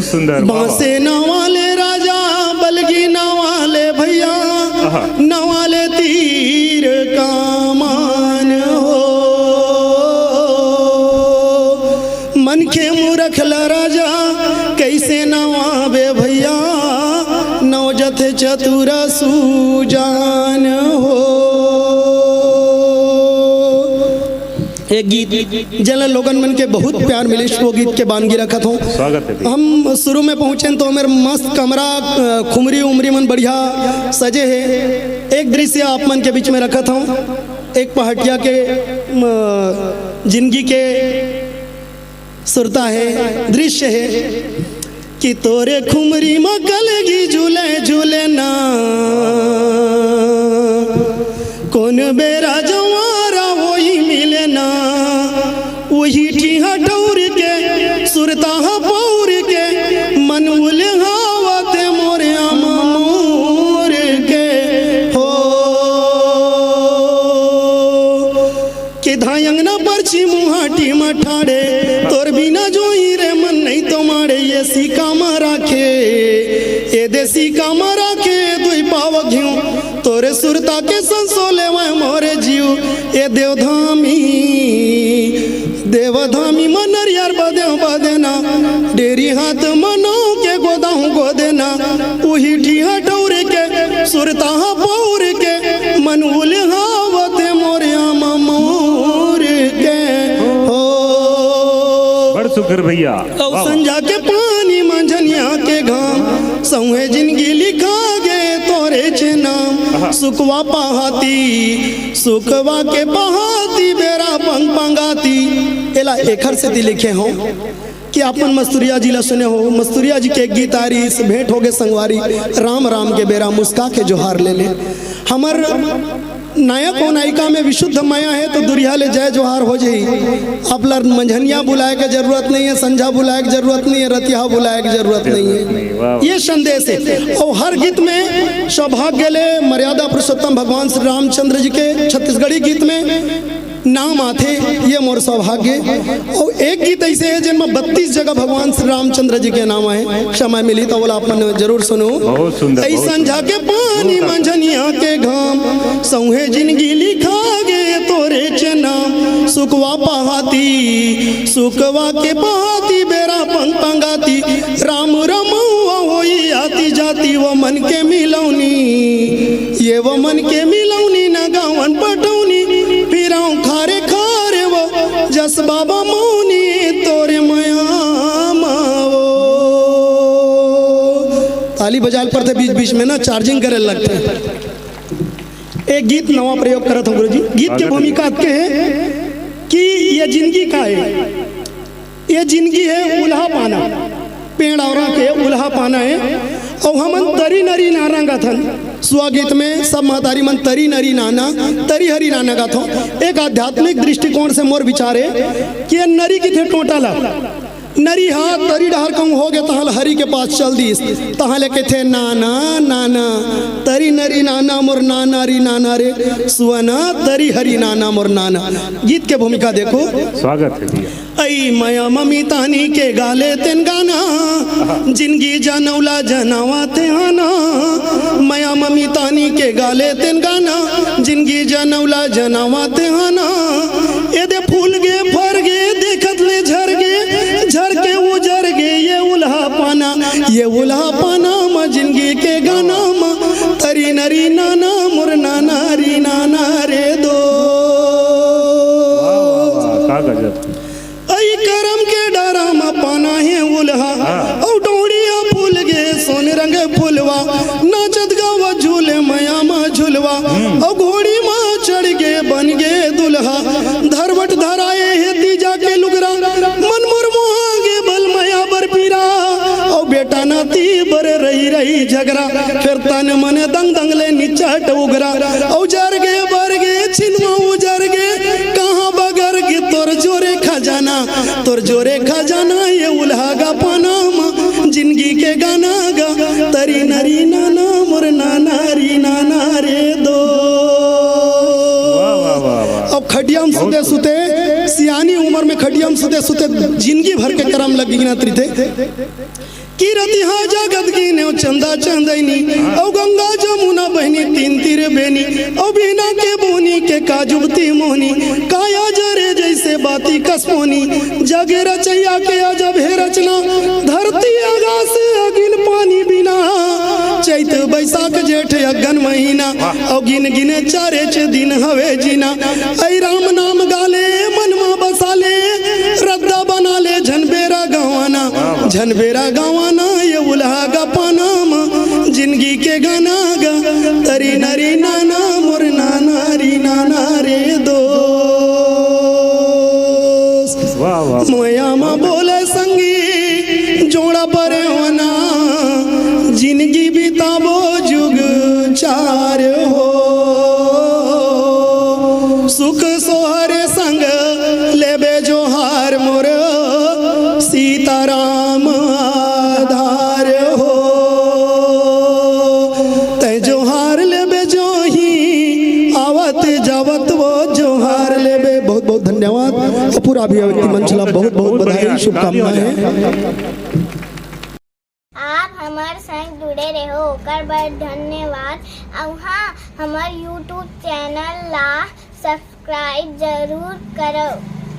सुंदर। बांसे नवाले राजा बलगी नवाले भैया, नवाले तीर कामान हो। मन के मूरख राजा कैसे नवाबे भैया, नवजत चतुर सुजान हो। एक गीत जल लोगन मन के बहुत प्यार मिले, वो गीत के बानगी रखत हूँ। स्वागत है। हम शुरू में पहुँचे तो मेरे मस्त कमरा खुमरी उमरी मन बढ़िया सजे है। एक दृश्य आप मन के बीच में रखत हूँ, एक पहाटिया के जिंदगी के सुरता है, दृश्य है कि तोरे खुमरी में कलगी झूले झूले ना, कौन बेरा जवारा वही मिले ना, वही ठीहा ठौर के सुरता पौर के मन उलहावते मोरे मोर के हो। कि धायंगना परछी मुहाटी मठाड़े, तोर बिना जोई रे मन नहीं तो मारे, ये सीका मारा खे ये देसी का मारा खे दुई पाव घिऊ, तोरे सुरता के संसोले वह मोरे जीव। ये देवधामी देवधामी मनर यार बदेना, डेरी हाथ मनो के गोदाऊ गोदेना, वही ठीहा ठौरे के सुरता पौर के मन उलहावते मोरे मोर के हो। बड़ सुखर भैया। संझा के पानी मंझनिया के घाम, सौहे जिंदगी लिखा गे तोरे छे नाम। सुखवा पहाती सुखवा के पहाती, बेरा पंग पंगाती। एला एखर से ती लिखे हो कि आपन मस्तूरिया जी ला सुने हो। मस्तूरिया जी के एक गीत आरी भेंट हो गए संगवारी, राम राम के बेरा मुस्का के जोहार ले ले। हमर नायक हो नायिका में विशुद्ध माया है तो दुरिया ले जय जोहार हो जाई। अब मंझनिया बुलाए के जरूरत नहीं है, संझा बुलाए के जरूरत नहीं है, रतिया बुलाए के जरूरत नहीं है। ये संदेश है। और हर गीत में सौभाग्य ले मर्यादा पुरुषोत्तम भगवान श्री रामचंद्र जी के छत्तीसगढ़ी गीत में नाम आते, ये मोर सौभाग्य। और एक गीत ऐसे है जिनमें 32 जगह भगवान श्री रामचंद्र जी के नाम है। समय मिली तो बोला अपन जरूर सुनो। ऐसा जाके पानी मंझनिया के घाम, सौहे जिंदगी लिखा गे तोरे चे नाम। सुखवा पहाती सुखवा के पहाती, बेरा पंग पंगाती, राम रमुआ होई आती जाती। वो मन के मिलौनी ये वो मन के मिलौनी, न गावन पटौनी फिराऊं खारे खारे वो, जस बाबा मौनी तोरे मयाम वो। ताली बजाल पर थे बीच बीच में ना चार्जिंग करे लगते हैं। एक गीत नवा प्रयोग करत हूँ गुरु जी। गीत के भूमिका के है कि ये जिंदगी का है, ये जिंदगी है उल्हा पाना, पेड़ और के उल्हा पाना है। और हम तरी नरी नाना गाथन स्वगीत में सब महतारी मन तरी नरी नाना तरी हरी नाना गाथो। एक आध्यात्मिक दृष्टिकोण से मोर विचार है कि ये नरी की थे टोटाला नरी हाथ तरी डहर कहूँ हो गए तहल हरी के पास चल दीस, तहाँ लेके थे नाना नाना तरी नरी नाना मोर नाना री नाना रे सुअना तरी हरी नाना मोर नाना। गीत के भूमिका देखो। स्वागत है भैया। ऐ मया मम्मी तानी के गाले तेन गाना, जिंदगी जानौला जनावा ते आना। मया मम्मी तानी के गाले तेन गाना, जिंदगी जानौला जनावा ते आना। ये दे फूल गे फर गे देखत ले झर गे, झर के उजर गे ये उल्हा पाना, ये उल्हा पाना म जिंदगी के गाना म तरी नरी नाना मोर नाना री नाना रे दो। ऐ करम के डरा म पाना है उल्हा, औ डोड़िया फूल गे सोने रंग फूलवा, नाचत गावा झूले मया मा झुलवा। औ घोड़ी मा चढ़ गे बन गे दुल्हा, धरवट धराए है तीजा के लुगरा, मन मोर मोहागे बल मया बर पीरा। औ बेटा नाती बर रही रही झगड़ा, फिर तन मन दंग दंग ले निचट उगरा। औ जर गे बर गे छिनवा उजर गे, कहाँ बगर गे तोर जोरे खजाना, तोर जोरे खजाना ये उल्हा गा पाना मा जिंदगी के गाना गा तरी नरी नाना मोर नाना री नाना रे दो। अब खटिया में सुते सुते सिया सियानी उम्र में खटिया में सुते सुते जिंदगी भर के करम लगी गिनत रही की रति हा जगत गिने चंदा चंदैनी औ गंगा जमुना बहनी तीन तीर बेनी औ बिना के बोनी के काजुबती मोहनी काया जरे जैसे बाती कसमोनी जग रचैया के अजब है रचना धरती आकाश अगिन पानी बिना चैत बैसाख जेठ अगन महीना औ गिन गिने चारे च दिन हवे जीना ऐ राम नाम गाले मनमा बसाले रद्दा बना ले झनबेरा गवाना ये उल्हा गा पानाम जिंदगी के गाना गा तरी नरी नाना मोर नाना री नाना रे दोस्त वाह वाह मोया मा बोले संगी जोड़ा परे होना जिंदगी बिताबो जुग चार हो सुख सोहर संग लेबे जोहार मोर सीताराम आधार हो तै जोहार लेबे जो ही आवत जावत वो जोहार लेबे। बहुत बहुत धन्यवाद और पूरा अभिव्यक्ति मंच ला बहुत बहुत बधाई शुभकामनाएं। आप हमारे संग जुड़े रहो ओकर बर धन्यवाद। और हाँ, हमारे YouTube चैनल ला सब्सक्राइब जरूर करो।